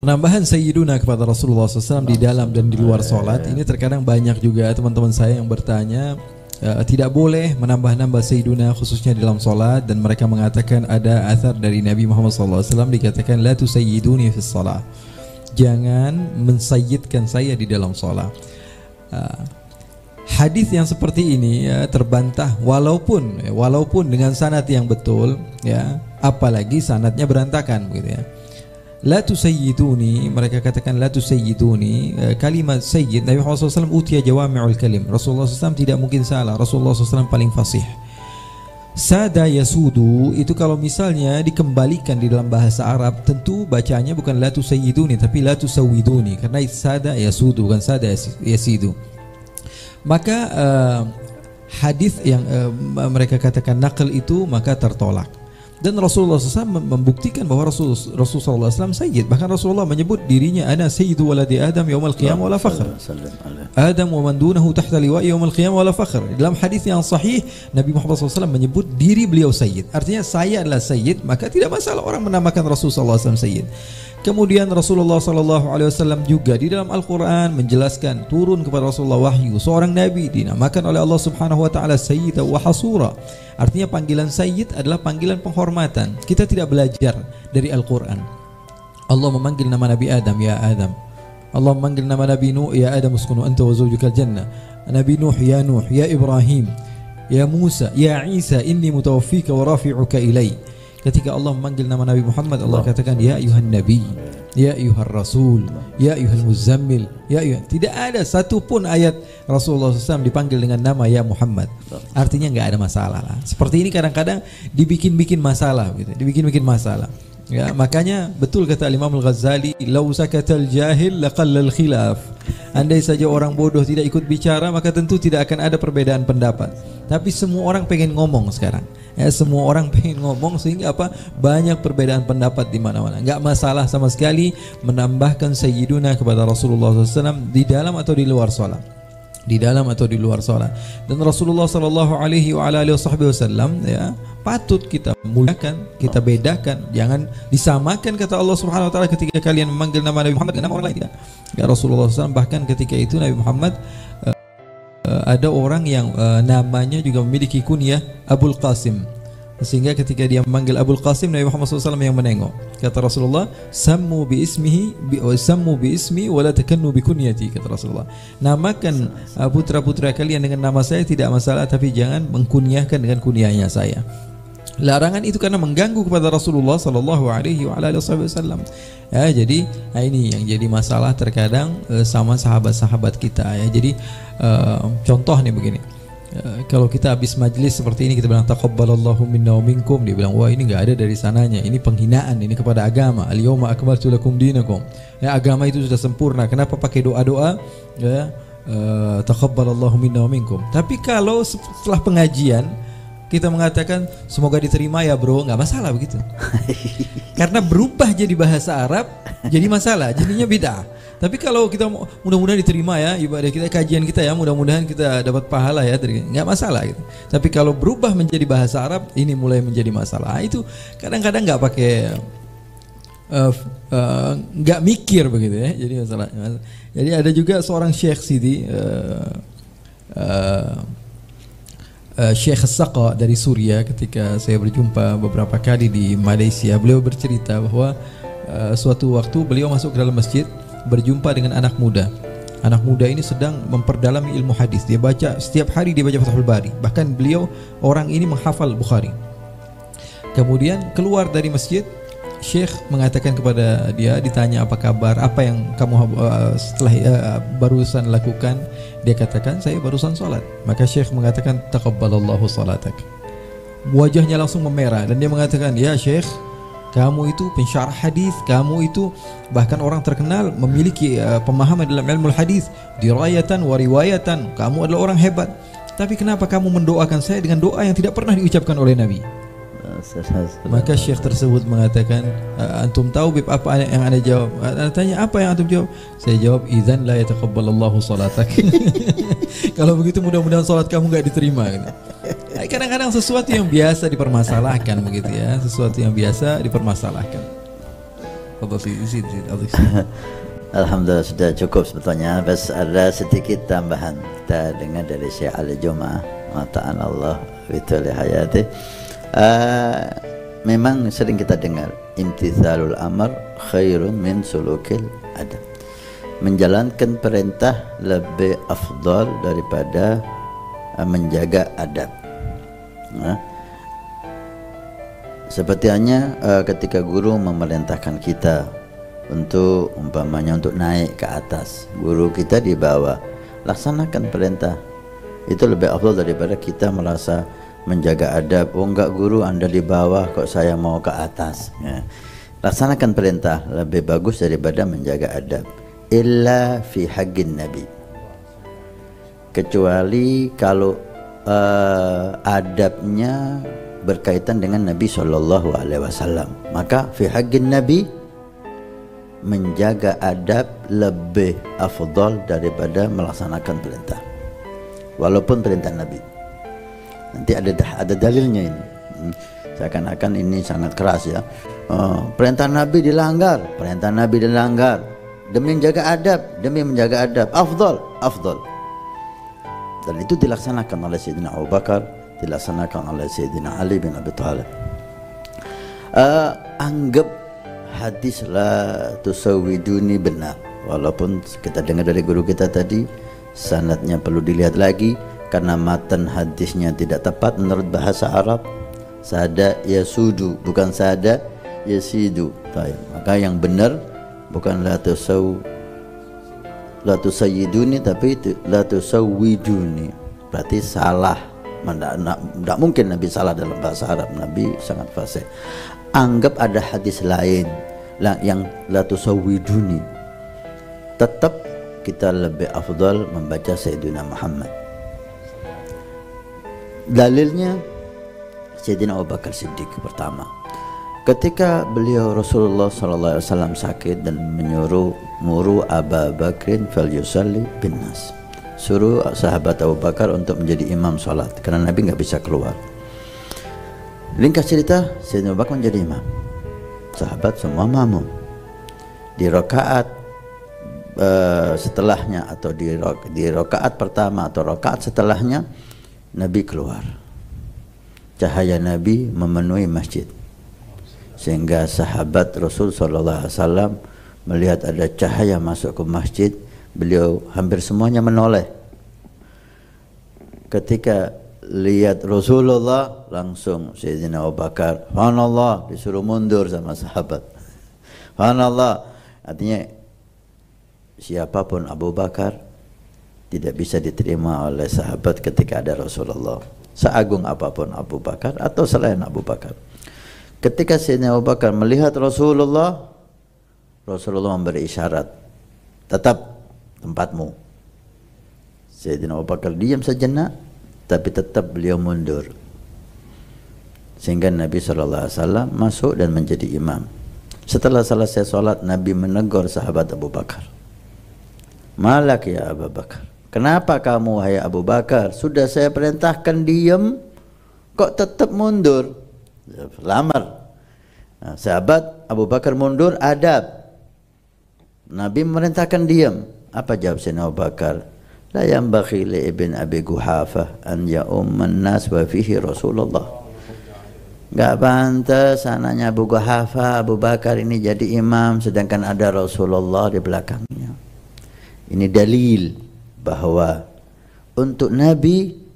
Penambahan Sayyiduna kepada Rasulullah SAW di dalam dan di luar sholat, ini terkadang banyak juga teman-teman saya yang bertanya, tidak boleh menambah-nambah Sayyiduna khususnya di dalam sholat, dan mereka mengatakan ada athar dari Nabi Muhammad SAW dikatakan la tusayyiduni fis sholat, jangan mensayyidkan saya di dalam sholat. Hadis yang seperti ini terbantah walaupun dengan sanad yang betul, ya, apalagi sanadnya berantakan begitu ya. La tusayyiduni, mereka katakan la tusayyiduni, kalimat sayyid, Nabi Muhammad SAW utiya jawami'ul kalim, Rasulullah SAW tidak mungkin salah, Rasulullah SAW paling fasih. Sada yasudu itu kalau misalnya dikembalikan di dalam bahasa Arab, tentu bacanya bukan la tusayyiduni tapi la tusawwiduni, karena sada yasudu bukan sada yasidu. Maka hadis yang mereka katakan naql itu maka tertolak. Dan Rasulullah SAW membuktikan bahwa Rasulullah SAW sayyid. Bahkan Rasulullah menyebut dirinya ana sayyidu waladi Adam yaumal qiyamah wala fakhr. Adam wa man dunahu tahta liwa'i yaumal qiyamah wala fakhr. Dalam hadis yang sahih Nabi Muhammad SAW menyebut diri beliau sayyid. Artinya saya adalah sayyid, maka tidak masalah orang menamakan Rasulullah SAW sayyid. Kemudian Rasulullah SAW juga di dalam Al-Quran menjelaskan turun kepada Rasulullah wahyu, seorang Nabi dinamakan oleh Allah Subhanahu Wa Taala Sayyida wa Hasura. Artinya panggilan Sayyid adalah panggilan penghormatan. Kita tidak belajar dari Al-Quran. Allah memanggil nama Nabi Adam, ya Adam. Allah memanggil nama Nabi Nuh, ya Adam uskunu anta wa zawjukal jannah. Nabi Nuh, ya Ibrahim, ya Musa, ya Isa, inni mutawaffika wa rafi'uka ilai. Ketika Allah memanggil nama Nabi Muhammad, Allah katakan ya ayuhan nabi, ya ayuhar rasul, ya ayuhal muzammil, ya ayuhan. Tidak ada satupun ayat Rasulullah SAW dipanggil dengan nama ya Muhammad. Artinya nggak ada masalah lah. Seperti ini kadang-kadang dibikin-bikin masalah gitu. Dibikin-bikin masalah. Ya, makanya betul kata Imam Al-Ghazali, lau sakatal jahil laqallal khilaf. Andai saja orang bodoh tidak ikut bicara, maka tentu tidak akan ada perbedaan pendapat. Tapi semua orang pengen ngomong sekarang. Ya, semua orang pengen ngomong sehingga apa? Banyak perbedaan pendapat di mana-mana. Enggak masalah sama sekali menambahkan sayyiduna kepada Rasulullah SAW di dalam atau di luar salat. Di dalam atau di luar salat. Dan Rasulullah sallallahu alaihi wasallam ya patut kita muliakan, kita bedakan, jangan disamakan kata Allah Subhanahu wa taala ketika kalian memanggil nama Nabi Muhammad dengan nama orang lain, tidak. Ya, Rasulullah SAW bahkan ketika itu Nabi Muhammad ada orang yang namanya juga memiliki kunyah Abul Qasim, sehingga ketika dia memanggil Abul Qasim, Nabi Muhammad SAW yang menengok. Kata Rasulullah, sammu bi ismi wa la takannu bi kunyati, kata Rasulullah. Namakan putra-putra kalian dengan nama saya tidak masalah, tapi jangan mengkunyahkan dengan kunyahnya saya. Larangan itu karena mengganggu kepada Rasulullah sallallahu alaihi wasallam. Ya, jadi ini yang jadi masalah terkadang sama sahabat-sahabat kita ya. Jadi contoh nih begini. Kalau kita habis majlis seperti ini kita bilang taqabbalallahu minna wa minkum, dia bilang wah ini enggak ada dari sananya, ini penghinaan ini kepada agama. Al-yauma akmaltu lakum dinakum. Ya, agama itu sudah sempurna. Kenapa pakai doa-doa ya taqabbalallahu minna wa minkum. Tapi kalau setelah pengajian kita mengatakan semoga diterima ya bro, nggak masalah begitu. Karena berubah jadi bahasa Arab jadi masalah, jadinya bid'ah. Tapi kalau kita mudah-mudahan diterima ya ibadah kita, kajian kita ya, mudah-mudahan kita dapat pahala ya, nggak masalah gitu. Tapi kalau berubah menjadi bahasa Arab, ini mulai menjadi masalah. Itu kadang-kadang nggak pakai nggak mikir begitu ya, jadi masalah. Jadi ada juga seorang Syekh Sidi Syekh As-Saqa dari Suria, ketika saya berjumpa beberapa kali di Malaysia, beliau bercerita bahwa suatu waktu beliau masuk ke dalam masjid berjumpa dengan anak muda. Anak muda ini sedang memperdalami ilmu hadis. Dia baca setiap hari, dia baca Fathul Bari. Bahkan beliau orang ini menghafal Bukhari. Kemudian keluar dari masjid, Syekh mengatakan kepada dia, ditanya apa kabar, apa yang kamu setelah barusan lakukan. Dia katakan saya barusan sholat. Maka Syekh mengatakan taqabbalallahu sholatak. Wajahnya langsung memerah dan dia mengatakan ya Syekh, kamu itu pensyarah hadis, kamu itu bahkan orang terkenal memiliki pemahaman dalam ilmu hadis, dirayatan wa riwayatan, kamu adalah orang hebat. Tapi kenapa kamu mendoakan saya dengan doa yang tidak pernah diucapkan oleh Nabi? Maka Syekh tersebut mengatakan, antum tahu bib apa yang anda jawab? Anda tanya apa yang antum jawab? Saya jawab, idzan la yataqabbalallahu sholatak. Kalau begitu mudah-mudahan sholat kamu gak diterima gitu. Kadang-kadang sesuatu yang biasa dipermasalahkan begitu ya, sesuatu yang biasa dipermasalahkan. Alhamdulillah sudah cukup sebetulnya. Bas ada sedikit tambahan. Kita dengar dari Syekh Ali Jumaah, Mata'an Allah Wituli Hayati. Memang sering kita dengar imtithalul amr khairun min sulukil adab. Menjalankan perintah lebih afdal daripada menjaga adab. Seperti hanya ketika guru memerintahkan kita untuk umpamanya untuk naik ke atas, guru kita di bawah, laksanakan perintah. Itu lebih afdal daripada kita merasa menjaga adab. Oh enggak guru, Anda di bawah kok saya mau ke atas. Laksanakan perintah lebih bagus daripada menjaga adab. Illa fi haqqin nabi, kecuali kalau adabnya berkaitan dengan Nabi Shallallahu Alaihi Wasallam, maka fi haqqin nabi, menjaga adab lebih afdal daripada melaksanakan perintah walaupun perintah Nabi. Nanti ada dalilnya ini. Seakan-akan ini sangat keras ya. Perintah Nabi dilanggar, perintah Nabi dilanggar demi menjaga adab, demi menjaga adab, afdal. Dan itu dilaksanakan oleh Sayyidina Abu Bakar, dilaksanakan oleh Sayyidina Ali bin Abi Thalib. Anggap hadis la tusawwiduni benar, walaupun kita dengar dari guru kita tadi sanadnya perlu dilihat lagi karena matan hadisnya tidak tepat menurut bahasa Arab. Sada yasudu bukan sada yasidu. Maka yang benar bukan la tusayyiduni tapi la tusawwiduni. Berarti salah. Tidak mungkin Nabi salah dalam bahasa Arab. Nabi sangat fasih. Anggap ada hadis lain yang la tusawwiduni, tetap kita lebih afdal membaca Sayyidina Muhammad. Dalilnya Sayyidina Abu Bakar Siddiq pertama, ketika beliau Rasulullah SAW sakit dan menyuruh Abu Bakrin fal yusalli bin nas, suruh sahabat Abu Bakar untuk menjadi imam sholat karena Nabi nggak bisa keluar. Ringkas cerita, Sayyidina Abu Bakar menjadi imam, sahabat semua makmum. Di rakaat setelahnya atau di rakaat pertama atau rakaat setelahnya Nabi keluar. Cahaya Nabi memenuhi masjid sehingga sahabat Rasul SAW melihat ada cahaya masuk ke masjid, beliau hampir semuanya menoleh. Ketika lihat Rasulullah, langsung Sayyidina Abu Bakar, subhanallah, disuruh mundur sama sahabat. Subhanallah, artinya siapapun Abu Bakar tidak bisa diterima oleh sahabat ketika ada Rasulullah, seagung apapun Abu Bakar atau selain Abu Bakar. Ketika Sayyidina Abu Bakar melihat Rasulullah, Rasulullah memberi isyarat, tetap tempatmu. Sayyidina Abu Bakar diam sejenak, tapi tetap beliau mundur, sehingga Nabi SAW masuk dan menjadi imam. Setelah selesai sholat, Nabi menegur sahabat Abu Bakar, malak ya Abu Bakar, kenapa kamu wahai Abu Bakar, sudah saya perintahkan diam kok tetap mundur? Lamar. Sahabat Abu Bakar mundur, adab. Nabi memerintahkan diam. Apa jawab Sayyidina Abu Bakar? La yanbaghi li ibn Abi Quhafah an ya'umman nas wa fihi Rasulullah. Enggak pantas anaknya Abu Quhafah, Abu Bakar ini jadi imam sedangkan ada Rasulullah di belakangnya. Ini dalil bahwa untuk Nabi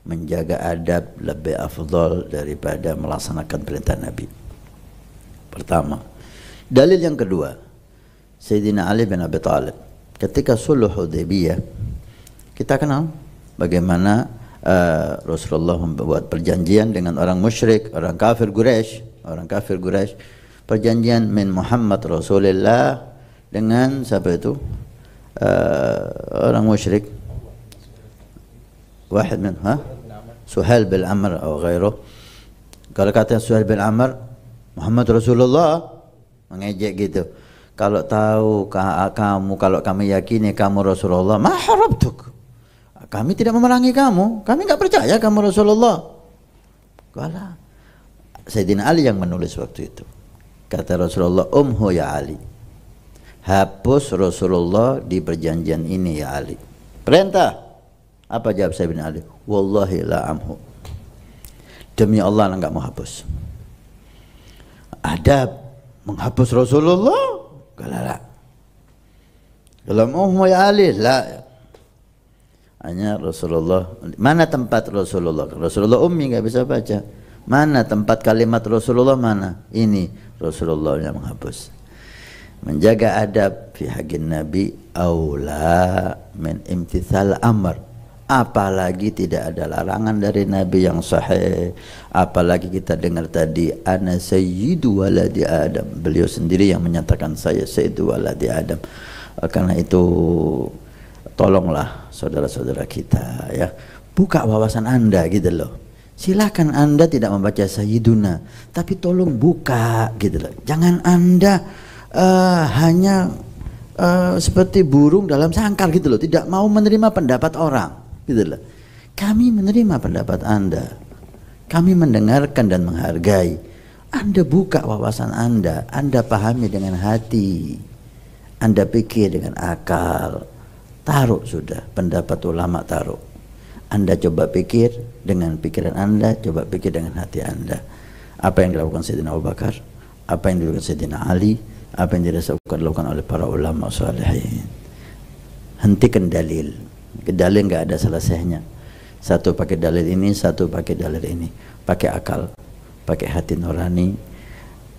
menjaga adab lebih afdal daripada melaksanakan perintah Nabi. Pertama. Dalil yang kedua, Sayyidina Ali bin Abi Thalib ketika Sulh Hudaybiyah, kita kenal bagaimana Rasulullah membuat perjanjian dengan orang musyrik, orang kafir Quraisy, perjanjian min Muhammad Rasulullah dengan siapa itu? Orang musyrik. Wahid min Suhail bin Amr atau ghairuh. Kalau kata Suhail bin Amr, Muhammad Rasulullah, mengejek gitu. Kalau tahu kamu, kalau kami yakini kamu Rasulullah, ma harabtuk, kami tidak memerangi kamu, kami enggak percaya kamu Rasulullah. Kala Sayyidina Ali yang menulis waktu itu. Kata Rasulullah, umhu ya Ali, hapus Rasulullah di perjanjian ini ya Ali. Perintah. Apa jawab Sayyidina Ali? Wallahi la amhu, demi Allah enggak mau hapus. Adab menghapus Rasulullah? Galala. Kalau ummu ya Ali, la. Hanya Rasulullah. Mana tempat Rasulullah? Rasulullah ummi nggak bisa baca. Mana tempat kalimat Rasulullah? Mana? Ini Rasulullah yang menghapus. Menjaga adab fi haqqin Nabi aula min imtithal amr. Apalagi tidak ada larangan dari Nabi yang sahih. Apalagi kita dengar tadi ana sayyidu waladi Adam. Beliau sendiri yang menyatakan saya sayyidu waladi Adam. Karena itu tolonglah saudara-saudara kita ya, buka wawasan Anda gitu loh. Silakan Anda tidak membaca sayyiduna, tapi tolong buka gitu loh. Jangan Anda hanya seperti burung dalam sangkar gitu loh, tidak mau menerima pendapat orang gitu loh. Kami menerima pendapat Anda, kami mendengarkan dan menghargai. Anda buka wawasan Anda pahami dengan hati, Anda pikir dengan akal, taruh sudah pendapat ulama, taruh. Anda coba pikir dengan pikiran Anda, coba pikir dengan hati Anda. Apa yang dilakukan Sayyidina Abu Bakar, apa yang dilakukan Sayyidina Ali, apa yang dilakukan oleh para ulama salihin. Hentikan dalil. Dalil nggak ada selesainya. Satu pakai dalil ini, satu pakai dalil ini. Pakai akal, pakai hati nurani.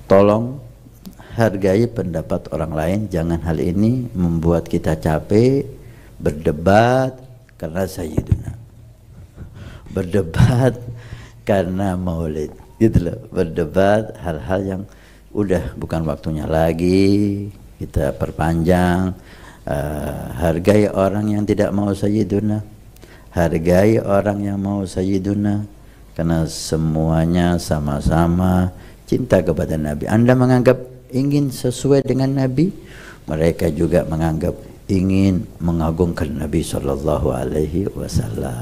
Tolong hargai pendapat orang lain. Jangan hal ini membuat kita capek berdebat karena sayyiduna, berdebat karena maulid gitu loh. Berdebat hal-hal yang udah bukan waktunya lagi kita perpanjang. Hargai orang yang tidak mau sayyiduna, hargai orang yang mau sayyiduna, karena semuanya sama-sama cinta kepada Nabi. Anda menganggap ingin sesuai dengan Nabi, mereka juga menganggap ingin mengagungkan Nabi Sallallahu Alaihi Wasallam.